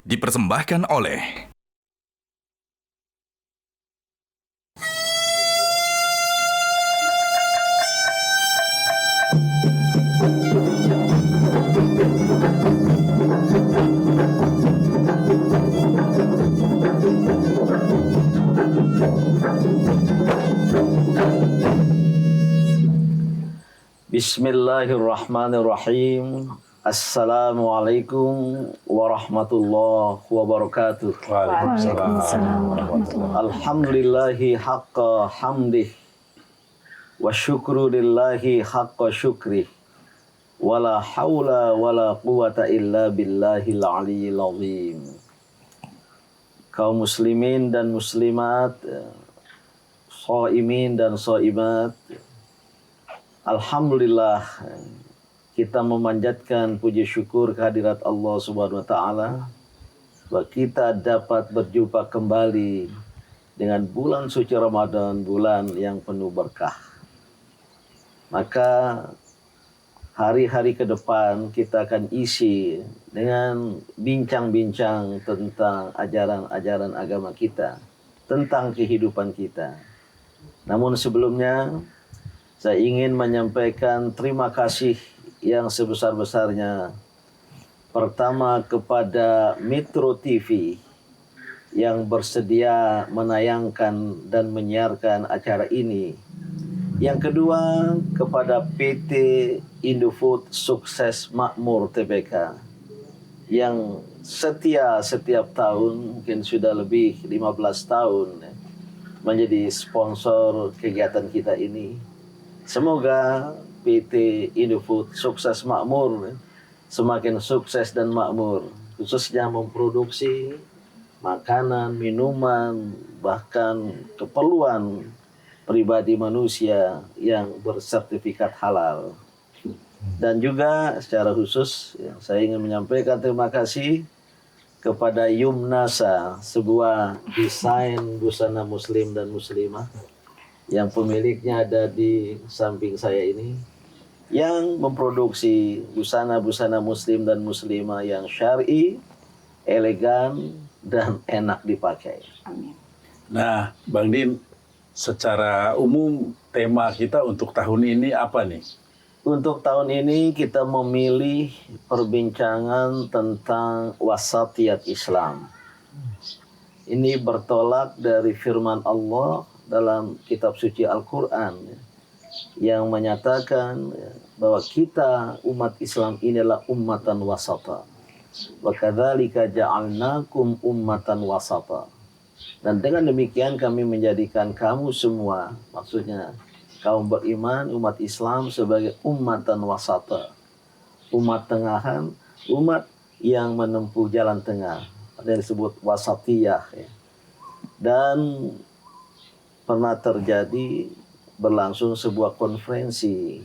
dipersembahkan oleh Bismillahirrahmanirrahim. Assalamualaikum warahmatullahi wabarakatuh. Waalaikumsalam warahmatullahi wabarakatuh. Alhamdulillahi haqqa hamdih wa syukru lillahi haqqa syukrih wala hawla wala quwata illa billahil aliyyil azim. Kaum muslimin dan muslimat, shaimin dan shaimat, alhamdulillah kita memanjatkan puji syukur kehadirat Allah Subhanahu wa taala bahwa kita dapat berjumpa kembali dengan bulan suci Ramadan, bulan yang penuh berkah. Maka hari-hari ke depan kita akan isi dengan bincang-bincang tentang ajaran-ajaran agama kita, tentang kehidupan kita. Namun sebelumnya saya ingin menyampaikan terima kasih yang sebesar-besarnya. Pertama kepada Metro TV yang bersedia menayangkan dan menyiarkan acara ini. Yang kedua kepada PT Indofood Sukses Makmur Tbk yang setia setiap tahun, mungkin sudah lebih 15 tahun menjadi sponsor kegiatan kita ini. Semoga PT Indofood Sukses Makmur semakin sukses dan makmur, khususnya memproduksi makanan, minuman, bahkan keperluan pribadi manusia yang bersertifikat halal. Dan juga secara khusus saya ingin menyampaikan terima kasih kepada Yumnasa, sebuah desain busana muslim dan muslimah yang pemiliknya ada di samping saya ini, yang memproduksi busana-busana muslim dan muslimah yang syar'i, elegan, dan enak dipakai. Amin. Nah, Bang Din, secara umum tema kita untuk tahun ini apa nih? Untuk tahun ini kita memilih perbincangan tentang wasatiyat Islam. Ini bertolak dari firman Allah dalam kitab suci Al-Quran yang menyatakan bahwa kita umat Islam inilah ummatan wasata. Wa kadzalika ja'alnakum ummatan wasata. Dan dengan demikian kami menjadikan kamu semua, maksudnya kaum beriman, umat Islam sebagai ummatan wasata. Umat tengahan, umat yang menempuh jalan tengah. Ada yang disebut wasatiyah. Dan pernah terjadi berlangsung sebuah konferensi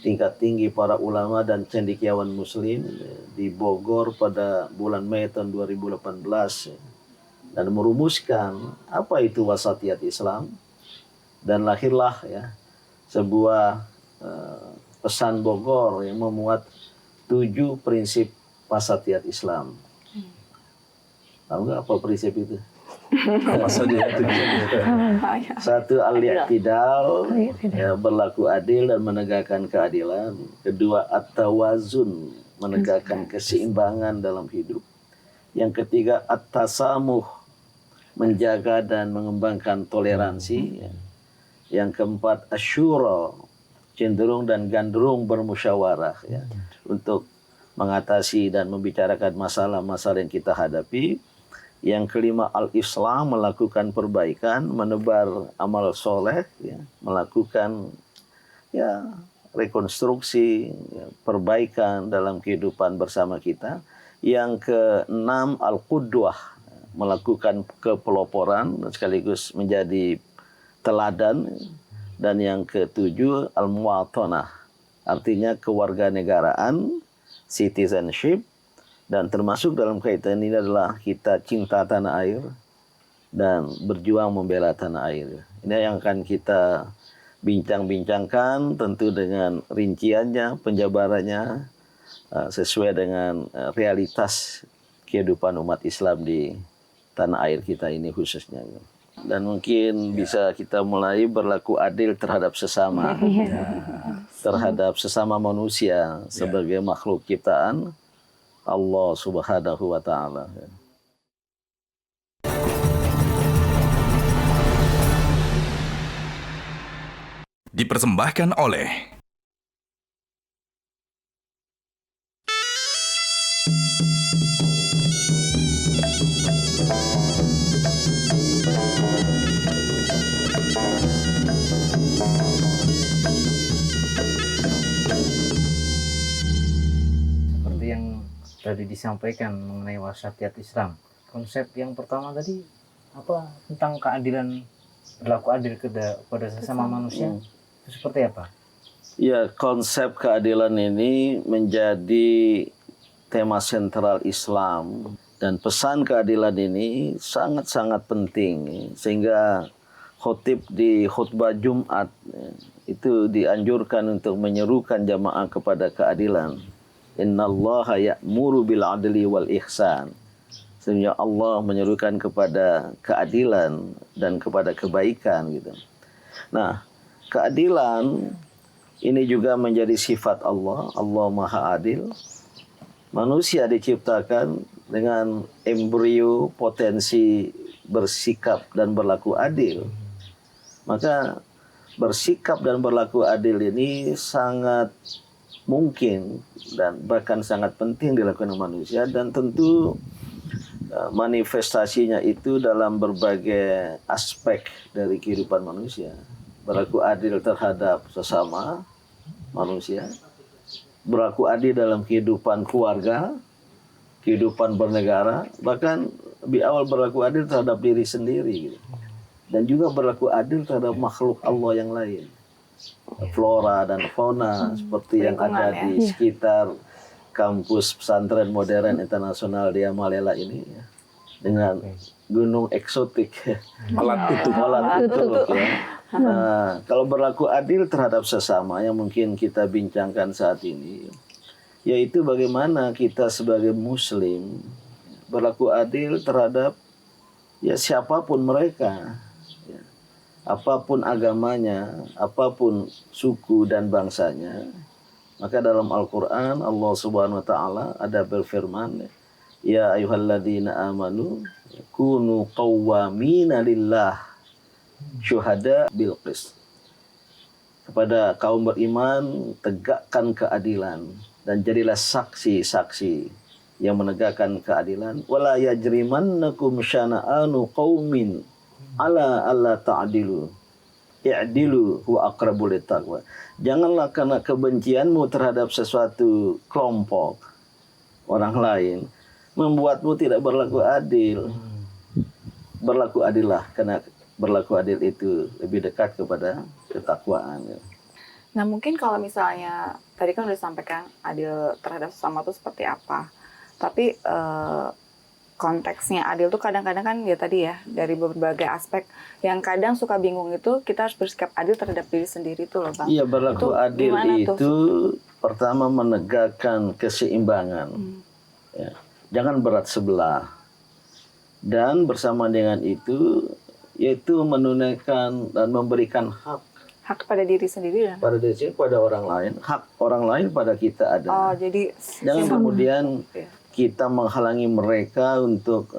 tingkat tinggi para ulama dan cendekiawan muslim di Bogor pada bulan Mei tahun 2018 dan merumuskan apa itu wasatiyat Islam, dan lahirlah sebuah pesan Bogor yang memuat 7 prinsip wasatiyat Islam. Tahu nggak apa prinsip itu? Apa saja itu? Satu, al-i'tidal, berlaku adil dan menegakkan keadilan. Kedua, at-tawazun, menegakkan keseimbangan dalam hidup. Yang ketiga, at-tasamuh, menjaga dan mengembangkan toleransi. Yang keempat, asyura, cenderung dan gandrung bermusyawarah untuk mengatasi dan membicarakan masalah-masalah yang kita hadapi. Yang kelima, al-islam, melakukan perbaikan, menebar amal soleh, melakukan rekonstruksi, perbaikan dalam kehidupan bersama kita. Yang keenam, al-qudwah, melakukan kepeloporan sekaligus menjadi teladan. Dan yang ketujuh, al-muwatanah, artinya kewarganegaraan, citizenship. Dan termasuk dalam kaitan ini adalah kita cinta tanah air dan berjuang membela tanah air. Ini yang akan kita bincang-bincangkan tentu dengan rinciannya, penjabarannya sesuai dengan realitas kehidupan umat Islam di tanah air kita ini khususnya. Dan mungkin bisa kita mulai berlaku adil terhadap sesama, terhadap sesama manusia sebagai makhluk ciptaan Allah Subhanahu wa taala. Dipersembahkan oleh seperti yang tadi disampaikan mengenai wasatiyat Islam. Konsep yang pertama tadi apa tentang keadilan, berlaku adil kepada sesama manusia. Itu seperti apa? Ya, konsep keadilan ini menjadi tema sentral Islam, dan pesan keadilan ini sangat-sangat penting, sehingga khotib di khutbah Jumat itu dianjurkan untuk menyerukan jamaah kepada keadilan. Innallaha ya'muru bil adli wal ihsan. Sehingga Allah menyerukan kepada keadilan dan kepada kebaikan gitu. Nah, keadilan ini juga menjadi sifat Allah. Allah Maha Adil. Manusia diciptakan dengan embrio potensi bersikap dan berlaku adil. Maka bersikap dan berlaku adil ini sangat mungkin dan bahkan sangat penting dilakukan manusia, dan tentu manifestasinya itu dalam berbagai aspek dari kehidupan manusia. Berlaku adil terhadap sesama manusia, berlaku adil dalam kehidupan keluarga, kehidupan bernegara, bahkan lebih awal berlaku adil terhadap diri sendiri gitu. Dan juga berlaku adil terhadap makhluk Allah yang lain, flora dan fauna seperti yang ada di sekitar kampus pesantren modern internasional di Amalela ini ya, dengan gunung eksotik Alat itu. ya. Nah, kalau berlaku adil terhadap sesama yang mungkin kita bincangkan saat ini, yaitu bagaimana kita sebagai muslim berlaku adil terhadap ya siapapun mereka, ya. Apapun agamanya, apapun suku dan bangsanya. Maka dalam Al-Quran Allah Subhanahu Wa Taala ada berfirman, ya ayyuhalladzina amanu kunu qawwamina lillah syuhada bil qist. Kepada kaum beriman, tegakkan keadilan dan jadilah saksi-saksi yang menegakkan keadilan. Wala yajrimannakum syana'anu qaumin ala alla ta'dilu. I'dilu huwa aqrabu littaqwa. Janganlah karena kebencianmu terhadap sesuatu kelompok orang lain membuatmu tidak berlaku adil. Berlaku adillah, karena berlaku adil itu lebih dekat kepada ketakwaan. Nah, mungkin kalau misalnya tadi kan udah disampaikan adil terhadap sesama itu seperti apa. Tapi konteksnya adil tuh kadang-kadang kan ya tadi ya dari berbagai aspek, yang kadang suka bingung itu kita harus bersikap adil terhadap diri sendiri tuh loh Bang. Iya, berlaku itu adil itu pertama menegakkan keseimbangan. Ya. Jangan berat sebelah. Dan bersama dengan itu yaitu menunaikan dan memberikan hak pada diri sendiri dan pada diri sendiri, pada orang lain, hak orang lain pada kita ada. Oh, jadi jangan kemudian kita menghalangi mereka untuk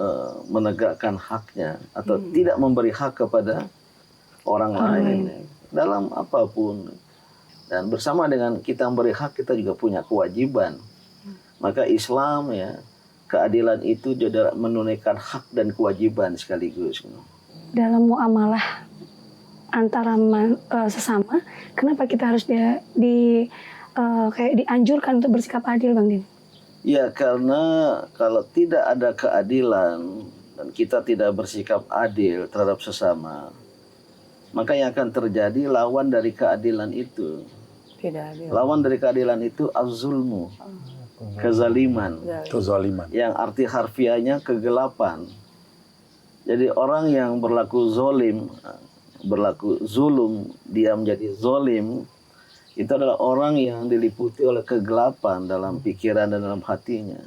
menegakkan haknya atau tidak memberi hak kepada orang lain dalam apapun. Dan bersama dengan kita memberi hak, kita juga punya kewajiban. Maka Islam ya, keadilan itu juga menunaikan hak dan kewajiban sekaligus. Dalam muamalah antara sesama, kenapa kita harus kayak dianjurkan untuk bersikap adil, Bang Din? Ya, karena kalau tidak ada keadilan dan kita tidak bersikap adil terhadap sesama, maka yang akan terjadi lawan dari keadilan itu. Tidak adil. Lawan dari keadilan itu az-zulmu, kezaliman. Kezaliman. Yang arti harfiahnya kegelapan. Jadi orang yang berlaku zolim, berlaku zulum, dia menjadi zolim, itu adalah orang yang diliputi oleh kegelapan dalam pikiran dan dalam hatinya.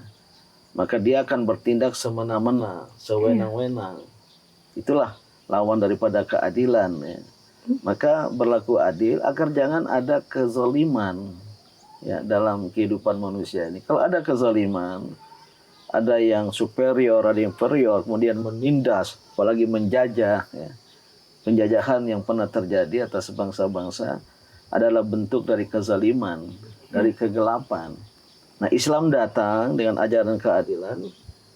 maka dia akan bertindak semena-mena, sewenang-wenang. Itulah lawan daripada keadilan. Ya. Maka berlaku adil agar jangan ada kezaliman ya dalam kehidupan manusia ini. Kalau ada kezaliman, ada yang superior, ada yang inferior, kemudian menindas, apalagi menjajah. Ya. Penjajahan yang pernah terjadi atas bangsa-bangsa adalah bentuk dari kezaliman, dari kegelapan. Nah, Islam datang dengan ajaran keadilan,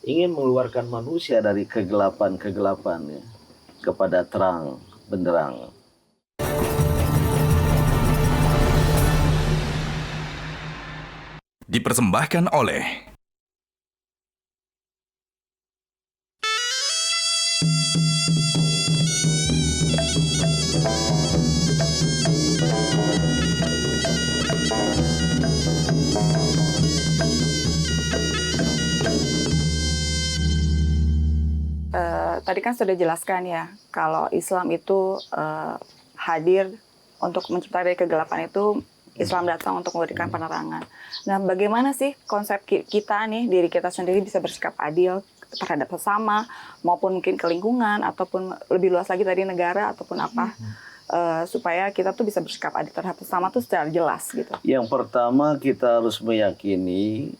ingin mengeluarkan manusia dari kegelapan-kegelapan ya, kepada terang benderang. Dipersembahkan oleh tadi kan sudah jelaskan ya, kalau Islam itu hadir untuk menciptakan dari kegelapan itu, Islam datang untuk memberikan penerangan. Nah, bagaimana sih konsep kita nih, diri kita sendiri bisa bersikap adil terhadap sesama, maupun mungkin ke lingkungan, ataupun lebih luas lagi tadi negara, ataupun apa, supaya kita tuh bisa bersikap adil terhadap sesama tuh secara jelas gitu. Yang pertama kita harus meyakini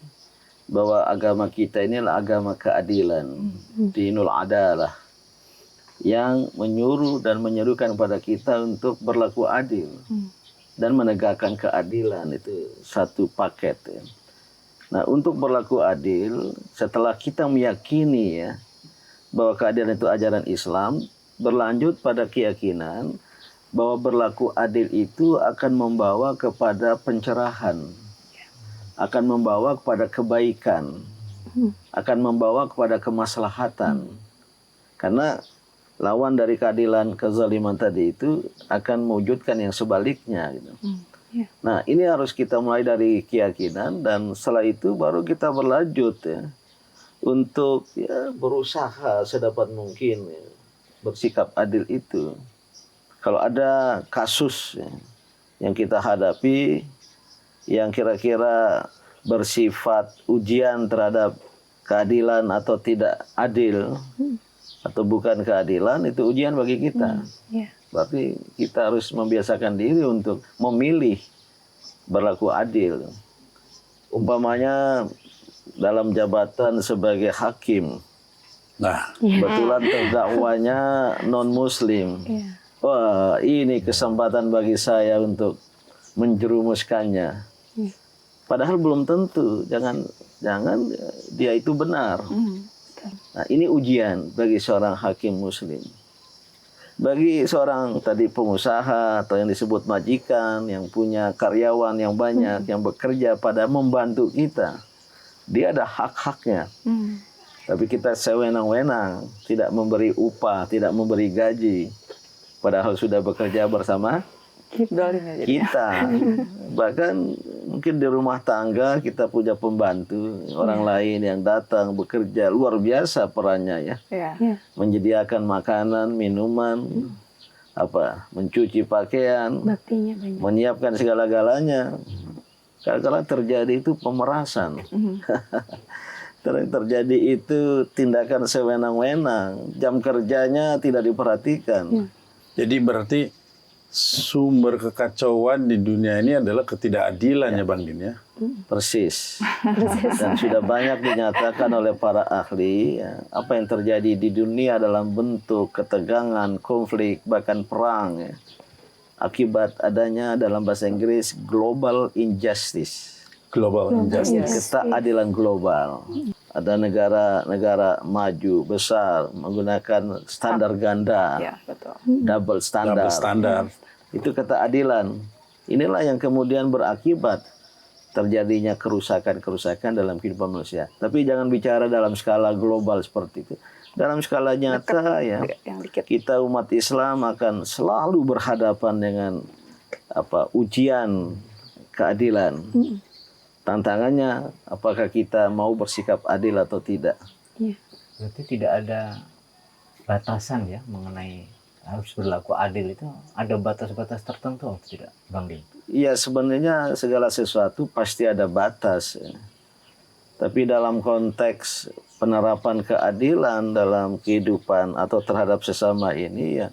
bahwa agama kita ini adalah agama keadilan, dinul adalah, yang menyuruh dan menyerukan kepada kita untuk berlaku adil dan menegakkan keadilan. Itu satu paket ya. Nah, untuk berlaku adil, setelah kita meyakini ya bahwa keadilan itu ajaran Islam, berlanjut pada keyakinan bahwa berlaku adil itu akan membawa kepada pencerahan, akan membawa kepada kebaikan, akan membawa kepada kemaslahatan. Karena lawan dari keadilan kezaliman tadi itu akan mewujudkan yang sebaliknya. Gitu. Nah, ini harus kita mulai dari keyakinan, dan setelah itu baru kita berlanjut ya untuk ya berusaha sedapat mungkin ya, bersikap adil itu. Kalau ada kasus ya, yang kita hadapi yang kira-kira bersifat ujian terhadap keadilan atau tidak adil, atau bukan keadilan, itu ujian bagi kita. Berarti kita harus membiasakan diri untuk memilih berlaku adil. Umpamanya dalam jabatan sebagai hakim, Nah, kebetulan terdakwanya non-muslim. Wah, ini kesempatan bagi saya untuk menjerumuskannya. Padahal belum tentu, jangan dia itu benar. Nah, ini ujian bagi seorang hakim muslim. Bagi seorang tadi pengusaha atau yang disebut majikan, yang punya karyawan yang banyak, yang bekerja pada membantu kita, dia ada hak-haknya. Tapi kita sewenang-wenang, tidak memberi upah, tidak memberi gaji, padahal sudah bekerja bersama kita. Bahkan mungkin di rumah tangga kita punya pembantu, orang lain yang datang bekerja, luar biasa perannya ya. Menyediakan makanan, minuman, mencuci pakaian, Baktinya banyak. menyiapkan segala-galanya. Kadang-kadang terjadi itu pemerasan. Terjadi itu tindakan sewenang-wenang, jam kerjanya tidak diperhatikan. jadi berarti sumber kekacauan di dunia ini adalah ketidakadilan ya Bang Din ya. Persis. Dan sudah banyak dinyatakan oleh para ahli ya, apa yang terjadi di dunia dalam bentuk ketegangan, konflik, bahkan perang ya, akibat adanya dalam bahasa Inggris global injustice. Global injustice. Ketidakadilan global. Ada negara-negara maju besar menggunakan standar ganda, Ya, betul. double standar. Double standar. Itu ketidakadilan. Inilah yang kemudian berakibat terjadinya kerusakan-kerusakan dalam kehidupan manusia. Tapi jangan bicara dalam skala global seperti itu. Dalam skala nyata ya, kita umat Islam akan selalu berhadapan dengan ujian keadilan. Tantangannya, apakah kita mau bersikap adil atau tidak? Berarti tidak ada batasan ya mengenai harus berlaku adil itu, ada batas-batas tertentu atau tidak, Bang Din? Iya, sebenarnya segala sesuatu pasti ada batas. Ya. Tapi dalam konteks penerapan keadilan dalam kehidupan atau terhadap sesama ini ya,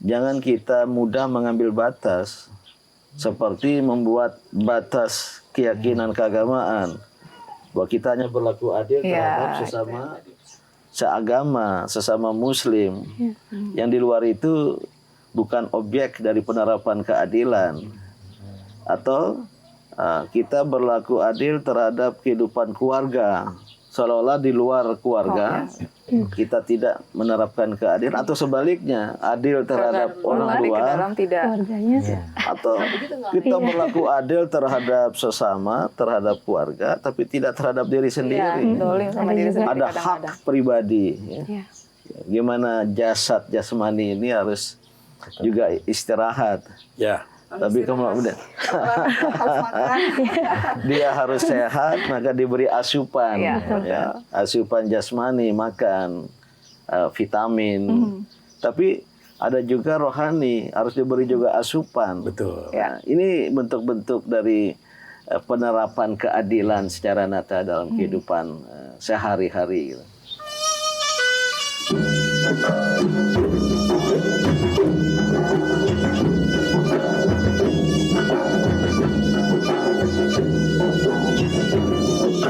jangan kita mudah mengambil batas seperti membuat batas keyakinan keagamaan bahwa kita hanya berlaku adil terhadap sesama seagama, sesama muslim. Yang di luar itu bukan objek dari penerapan keadilan. Atau kita berlaku adil terhadap kehidupan keluarga, seolah-olah di luar keluarga kita tidak menerapkan keadilan, atau sebaliknya adil terhadap orang di tua, dalam tidak. Keluarganya. atau kita berlaku adil terhadap sesama, terhadap keluarga, tapi tidak terhadap diri Iya, sendiri. dolim sama diri sendiri Ada hak kadang-kadang. pribadi. Ya. Iya. Gimana jasad jasmani ini harus juga istirahat. Ya. Tapi kemudian dia harus sehat, maka diberi asupan, Iya, ya, asupan jasmani, makan, vitamin. Tapi ada juga rohani, harus diberi juga asupan. Betul. Ya, ini bentuk-bentuk dari penerapan keadilan secara nyata dalam kehidupan sehari-hari. Gitu.